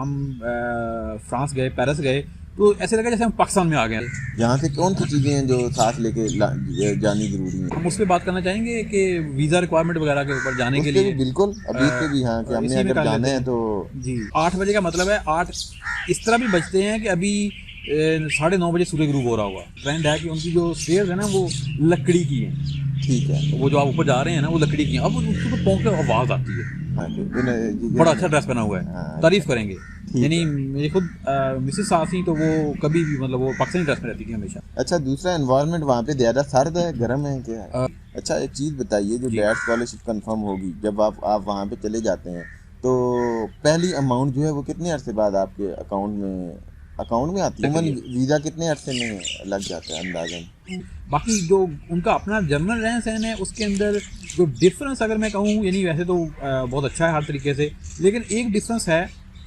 हम फ्रांस गए, पेरिस गए, तो ऐसे लगा जैसे हम पाकिस्तान में आ गए। यहाँ से कौन सी चीज़ें हैं जो साथ लेके जानी ज़रूरी है? हम उस पर बात करना चाहेंगे कि वीज़ा रिक्वायरमेंट वगैरह के ऊपर जाने उस के पे भी लिए। बिल्कुल, अभी इस पे भी, हाँ, कि हमने इसी में अगर कर जाना लेते है हैं तो जी। 8 बजे का मतलब है 8 इस तरह भी बजते हैं कि अभी 9:30 बजे सूर्य ग्रूब हो रहा होगा। ट्रेंड है कि उनकी जो स्टेयर्स है ना वो लकड़ी की हैं, ठीक है। वो जो आप ऊपर जा रहे हैं ना वो लकड़ी की हैं। अब उसके ऊपर पोंख के आवाज़ आती है। हाँ जी, बड़ा अच्छा ड्रेस पहना हुआ है, हाँ, तारीफ अच्छा, करेंगे। ठीक यानी है। मेरी खुद मिसेस सास थी तो वो कभी भी मतलब वो पाकिस्तानी ड्रेस में रहती थी हमेशा। अच्छा, दूसरा एनवायरनमेंट वहाँ पे ज़्यादा सर्द है, गर्म है, क्या है? अ, अच्छा, एक चीज़ बताइए, जो जी डैट स्कॉलरशिप कंफर्म होगी, जब आप वहाँ पे चले जाते हैं, तो पहली अमाउंट जो है वो कितने अरसे बाद आपके अकाउंट में आती है? के उमन लिए वीज़ा कितने अरसे में लग जाता है अंदाज़न? बाकी जो उनका अपना जनरल रहन सहन है उसके अंदर जो डिफरेंस अगर मैं कहूँ, यानी वैसे तो बहुत अच्छा है हर तरीके से, लेकिन एक डिफरेंस है